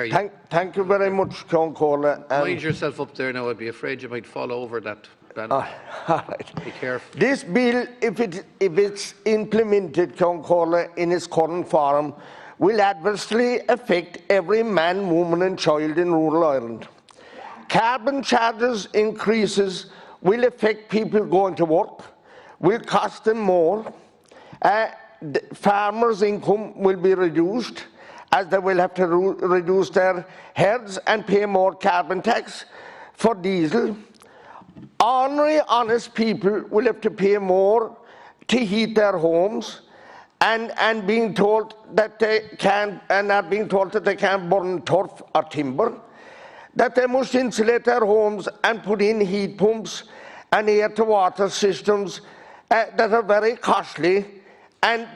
you. Thank you very much, Concola. Mind yourself up there now. I'd be afraid you might fall over that. All right. Be careful. This bill, if it's implemented, Concola, in its current form, will adversely affect every man, woman and child in rural Ireland. Carbon charges increases will affect people going to work, will cost them more. Farmers' income will be reduced, as they will have to reduce their herds and pay more carbon tax for diesel. Ordinary, honest people will have to pay more to heat their homes, and being told that they can't, and are being told that they can't burn turf or timber, that they must insulate their homes and put in heat pumps and air-to-water systems that are very costly. And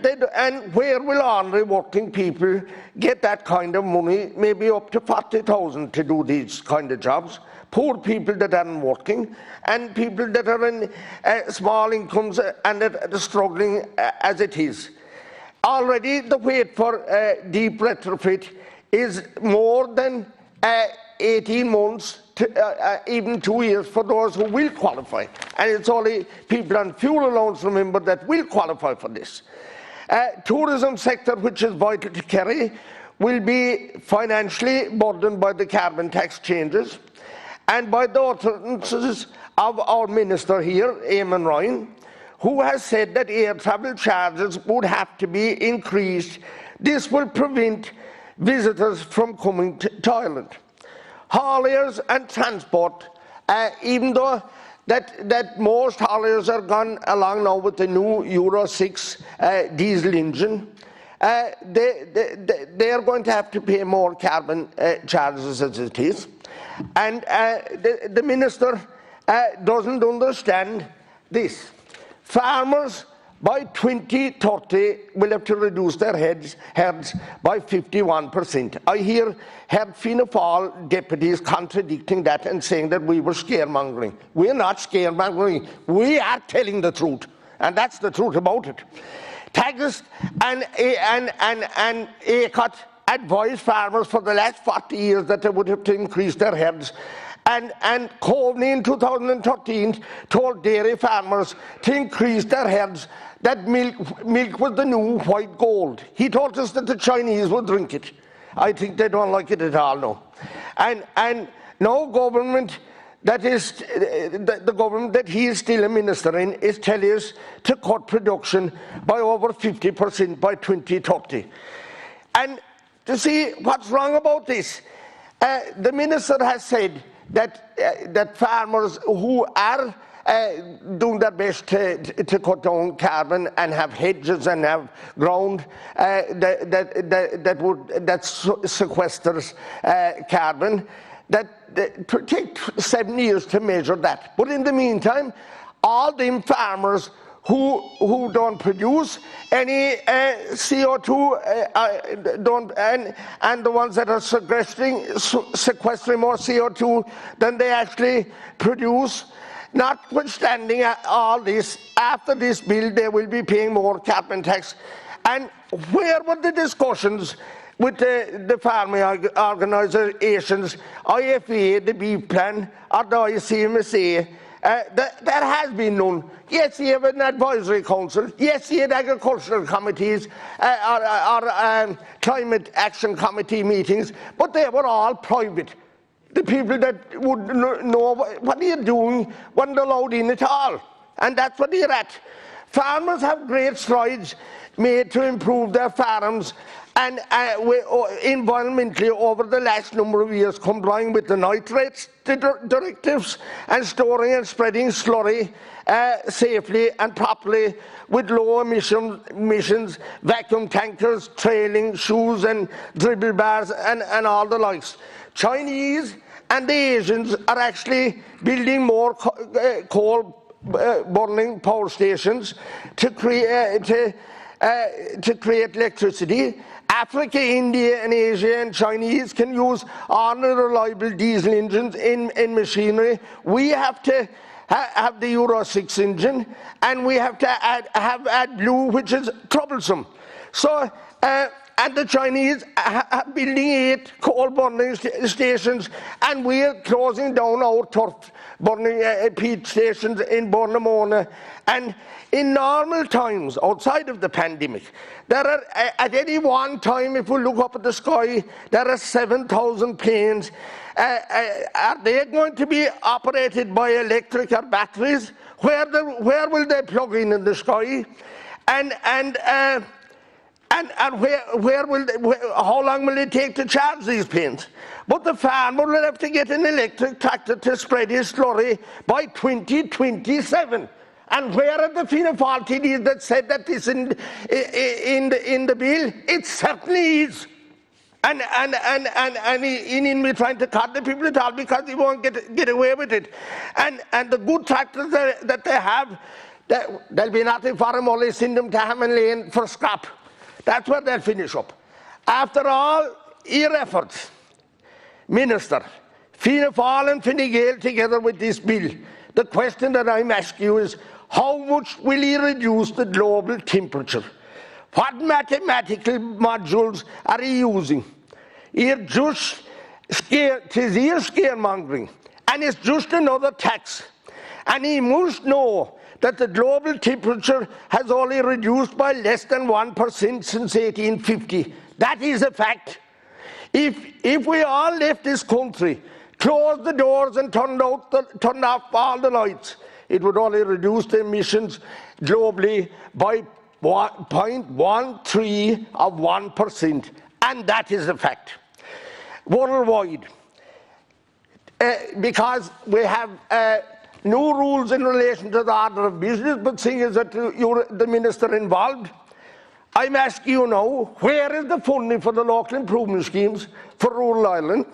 where will ordinary working people get that kind of money, maybe up to 40,000 to do these kind of jobs? Poor people that aren't working, and people that are in small incomes and that are struggling as it is. Already the wait for deep retrofit is more than 18 months, to, even 2 years for those who will qualify. And it's only people on fuel allowance, remember, that will qualify for this. Tourism sector, which is vital to Kerry, will be financially burdened by the carbon tax changes and by the utterances of our minister here, Eamon Ryan, who has said that air travel charges would have to be increased. This will prevent visitors from coming to Ireland. Hauliers and transport, even though that most hauliers are gone along now with the new Euro 6 diesel engine, they are going to have to pay more carbon charges as it is. And the minister doesn't understand this. Farmers by 2030 will have to reduce their herds by 51%. I hear Herb Fianna Fáil deputies contradicting that and saying that we were scaremongering. We're not scaremongering. We are telling the truth, and that's the truth about it. Taggart and ACOT advised farmers for the last 40 years that they would have to increase their herds. And Coveney in 2013 told dairy farmers to increase their herds, that milk was the new white gold. He told us that the Chinese would drink it. I think they don't like it at all now. And no government that is, the government that he is still a minister in is telling us to cut production by over 50% by 2030. And to see what's wrong about this, the minister has said that farmers who are doing their best to cut down carbon and have hedges and have ground that sequesters carbon, that it take 7 years to measure that. But in the meantime, all them farmers who don't produce any CO2 and the ones that are sequestering more CO2 than they actually produce, notwithstanding all this, after this bill they will be paying more carbon tax. And where were the discussions with the farming organisations, IFA, the beef plan, or the ICMSA? There has been none. Yes, you have an advisory council. Yes, you had agricultural committees or climate action committee meetings, but they were all private. The people that would know what are you doing weren't allowed in at all. And that's what they're at. Farmers have great strides made to improve their farms and environmentally over the last number of years, complying with the nitrates directives and storing and spreading slurry safely and properly with low emissions, vacuum tankers, trailing shoes and dribble bars and all the likes. Chinese and the Asians are actually building more coal burning power stations to create electricity. Africa, India and Asia and Chinese can use reliable diesel engines in machinery. We have to have the Euro 6 engine, and we have to add blue, which is troublesome. So and the Chinese are building 8 coal burning stations, and we're closing down our turf burning peat stations in Bournemouth. And in normal times, outside of the pandemic, there are, at any one time, if we look up at the sky, there are 7,000 planes. Are they going to be operated by electric or batteries? Where will they plug in the sky? And where will how long will it take to charge these planes? But the farmer will have to get an electric tractor to spread his slurry by 2027. And where are the Fianna Fáil TDs that said that this in the bill? It certainly is. And he needn't be trying to cut the people at all because he won't get away with it. And the good tractors that they have, there'll be nothing for them, only send them to Hammond Lane for scrap. That's where they'll finish up. After all your efforts, Minister, Fianna Fáil and Fine Gael together with this bill, the question that I'm asking you is, how much will he reduce the global temperature? What mathematical modules are he using? He's just scaremongering, and it's just another tax. And he must know that the global temperature has only reduced by less than 1% since 1850. That is a fact. If we all left this country, closed the doors and turned off all the lights, it would only reduce the emissions globally by 0.13 of 1%, and that is a fact. Worldwide, because we have no rules in relation to the order of business, but seeing as that you're the minister involved, I'm asking you now, where is the funding for the local improvement schemes for rural Ireland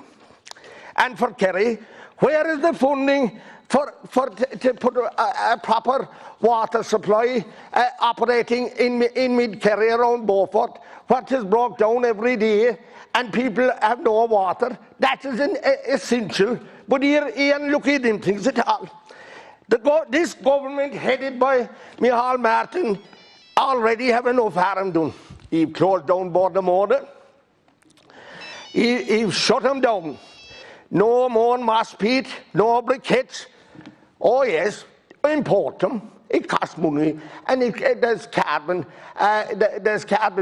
and for Kerry? Where is the funding to put a proper water supply operating in mid-Kerry around Beaufort, what is broke down every day and people have no water? That is essential. But here look at them things at all. This government headed by Micheál Martin already have enough harm done. He closed down Bournemouth. He shut them down. No more moss peat, no briquettes. Oh yes, import them. It costs money, and there's carbon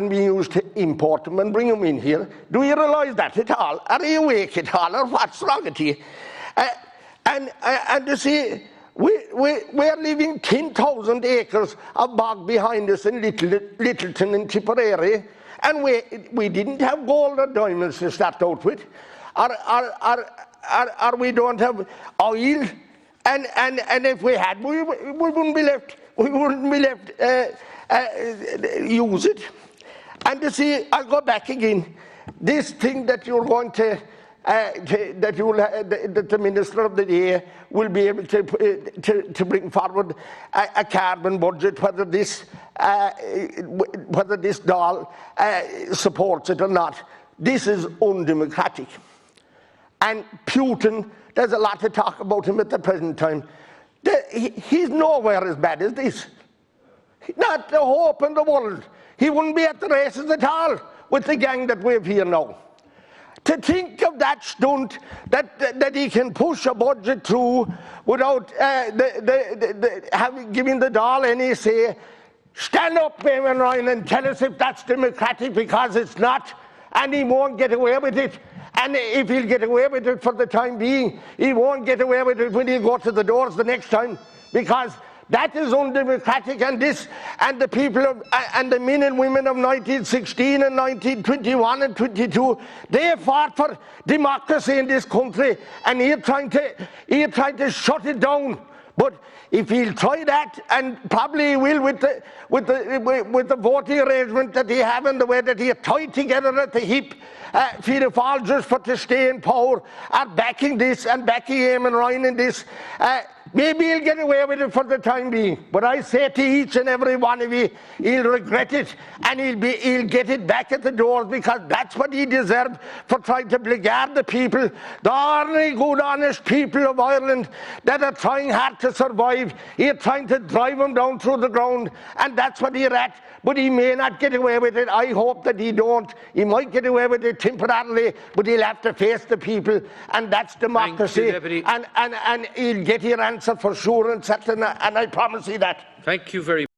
being used to import them and bring them in here. Do you realise that at all? Are you awake at all, or what's wrong with you? And you see, we're leaving 10,000 acres of bog behind us in Littleton and Tipperary, and we didn't have gold or diamonds to start out with, or we don't have oil, and if we had, we wouldn't be left. We wouldn't be left use it. And you see, I'll go back again. This thing that you're going to that the minister of the day will be able to bring forward a carbon budget, whether this Dáil supports it or not. This is undemocratic. And Putin, there's a lot to talk about him at the present time. He's nowhere as bad as this. Not the hope in the world. He wouldn't be at the races at all with the gang that we have here now. To think of that stunt, that he can push a budget through without giving the Dáil any say. Stand up, Eamon Ryan, and tell us if that's democratic, because it's not, and he won't get away with it. And if he'll get away with it for the time being, he won't get away with it when he'll go to the doors the next time, because that is undemocratic. And the people and the men and women of 1916 and 1921 and 22, they fought for democracy in this country, and he's trying to shut it down. But if he'll try that, and probably he will with the voting arrangement that he have and the way that he are tied together at the hip, Fianna Fáil just for to stay in power are backing this and backing Eamon Ryan in this. Maybe he'll get away with it for the time being, but I say to each and every one of you, he'll regret it, and he'll get it back at the doors, because that's what he deserved for trying to blackguard the people, the ordinary, good, honest people of Ireland that are trying hard to survive. He's trying to drive them down through the ground, and that's what he's at. But he may not get away with it. I hope that he don't. He might get away with it temporarily, but he'll have to face the people, and that's democracy. And he'll get your answer for sure, and I promise you that. Thank you very much.